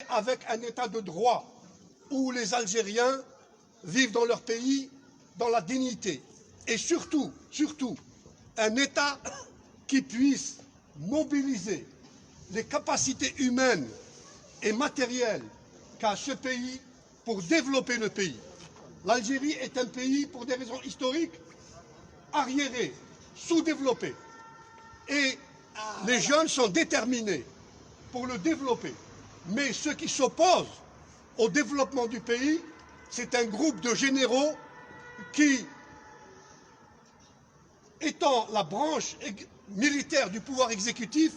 avec un état de droit où les Algériens vivent dans leur pays dans la dignité et surtout, un état qui puisse mobiliser les capacités humaines et matérielles qu'a ce pays pour développer le pays. L'Algérie est un pays, pour des raisons historiques, arriéré, sous-développé. Et les jeunes sont déterminés pour le développer. Mais ceux qui s'opposent au développement du pays, c'est un groupe de généraux qui, étant la branche militaire du pouvoir exécutif,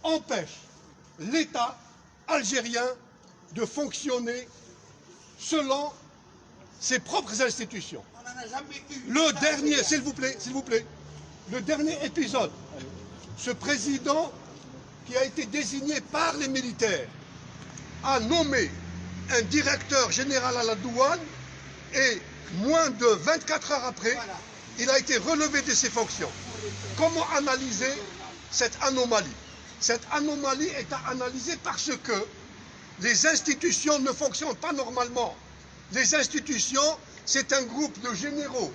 empêche l'État algérien de fonctionner selon ses propres institutions. Le dernier, s'il vous plaît, le dernier épisode, ce président qui a été désigné par les militaires a nommé un directeur général à la douane et moins de 24 heures après, il a été relevé de ses fonctions. Comment analyser cette anomalie? Cette anomalie est à analyser parce que les institutions ne fonctionnent pas normalement. Les institutions, c'est un groupe de généraux.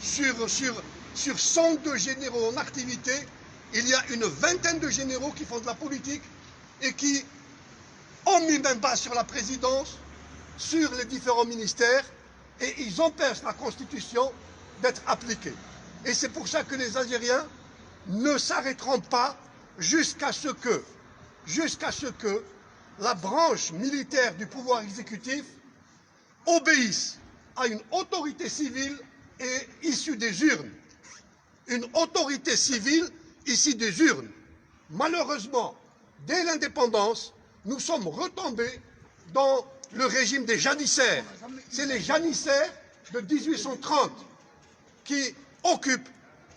Sur 102 généraux en activité, il y a une vingtaine de généraux qui font de la politique et qui ont mis main basse sur la présidence, sur les différents ministères, et ils empêchent la Constitution d'être appliquée. Et c'est pour ça que les Algériens ne s'arrêteront pas jusqu'à ce que la branche militaire du pouvoir exécutif obéisse à une autorité civile et issue des urnes. Une autorité civile issue des urnes. Malheureusement, dès l'indépendance, nous sommes retombés dans le régime des janissaires. C'est les janissaires de 1830 qui occupent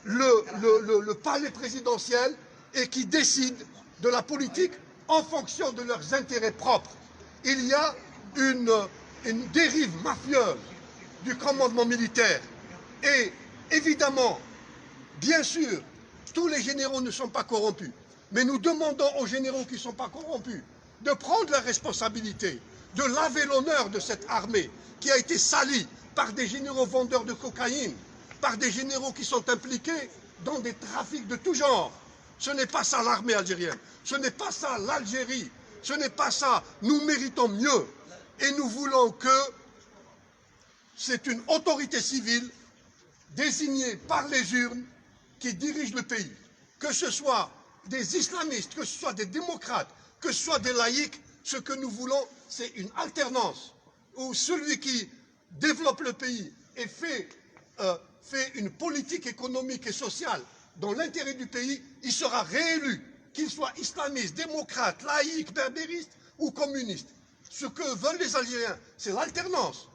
le palais présidentiel et qui décident de la politique en fonction de leurs intérêts propres. Il y a une dérive mafieuse du commandement militaire. Et évidemment, bien sûr, tous les généraux ne sont pas corrompus. Mais nous demandons aux généraux qui ne sont pas corrompus de prendre leurs responsabilités, de laver l'honneur de cette armée qui a été salie par des généraux vendeurs de cocaïne, par des généraux qui sont impliqués dans des trafics de tout genre. Ce n'est pas ça l'armée algérienne, ce n'est pas ça l'Algérie, ce n'est pas ça. Nous méritons mieux et nous voulons que c'est une autorité civile désignée par les urnes qui dirige le pays. Que ce soit des islamistes, que ce soit des démocrates, que ce soit des laïcs, ce que nous voulons, c'est une alternance où celui qui développe le pays et fait une politique économique et sociale dans l'intérêt du pays, il sera réélu, qu'il soit islamiste, démocrate, laïque, berbériste ou communiste. Ce que veulent les Algériens, c'est l'alternance,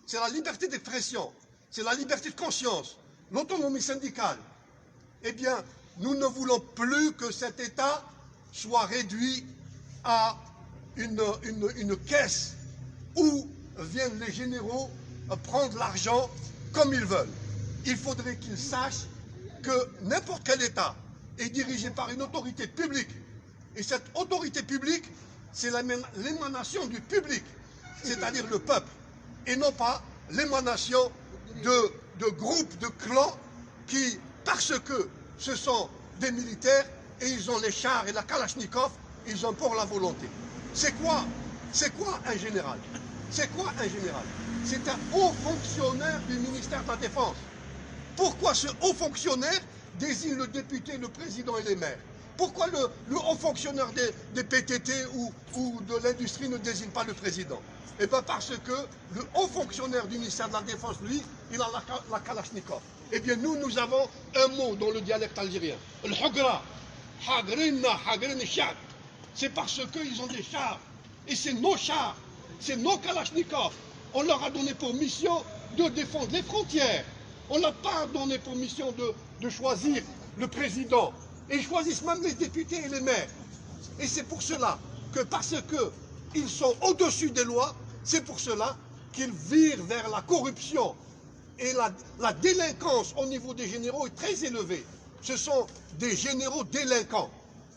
c'est la liberté d'expression, c'est la liberté de conscience, l'autonomie syndicale. Eh bien, nous ne voulons plus que cet État soit réduit à une caisse où viennent les généraux prendre l'argent comme ils veulent. Il faudrait qu'ils sachent que n'importe quel État est dirigé par une autorité publique. Et cette autorité publique, c'est l'émanation du public, c'est-à-dire le peuple, et non pas l'émanation de groupes, de clans qui, parce que ce sont des militaires et ils ont les chars et la Kalachnikov, ils ont pour la volonté. C'est quoi un général? C'est quoi un général? C'est un haut fonctionnaire du ministère de la Défense. Pourquoi ce haut fonctionnaire désigne le député, le président et les maires? Pourquoi le haut fonctionnaire des PTT ou de l'industrie ne désigne pas le président? Eh bien parce que le haut fonctionnaire du ministère de la Défense, lui, il a la Kalachnikov. Eh bien nous avons un mot dans le dialecte algérien. Le hagra. C'est parce qu'ils ont des chars. Et c'est nos chars, c'est nos Kalachnikov. On leur a donné pour mission de défendre les frontières. On n'a pas donné pour mission de choisir le président. Et ils choisissent même les députés et les maires. Et c'est pour cela que, parce qu'ils sont au-dessus des lois, c'est pour cela qu'ils virent vers la corruption. Et la délinquance au niveau des généraux est très élevée. Ce sont des généraux délinquants.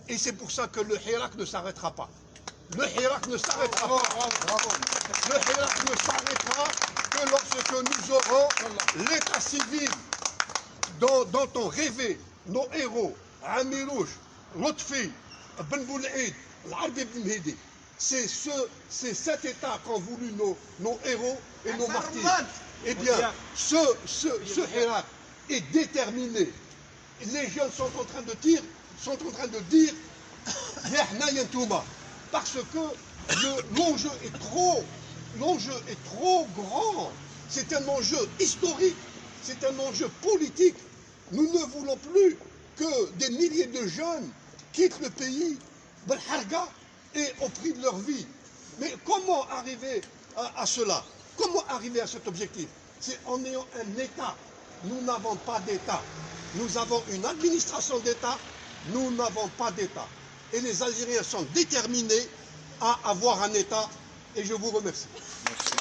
Et c'est pour ça que le Hirak ne s'arrêtera pas. Le Hirak ne s'arrêtera pas. Le Hirak ne s'arrêtera que lorsque nous aurons l'état civil dont ont rêvé nos héros, Amirouche, Lotfi, Ben Boulaïd, l'Arbi Ben Mehdi. C'est cet état qu'ont voulu nos héros et nos martyrs. Eh bien, ce Hirak est déterminé. Les jeunes sont en train de dire, parce que l'enjeu est trop grand. C'est un enjeu historique, c'est un enjeu politique. Nous ne voulons plus que des milliers de jeunes quittent le pays et au prix de leur vie. Mais comment arriver à cela? Comment arriver à cet objectif? C'est en ayant un État. Nous n'avons pas d'État. Nous avons une administration d'État. Nous n'avons pas d'État. Et les Algériens sont déterminés à avoir un État. Et je vous remercie. Merci.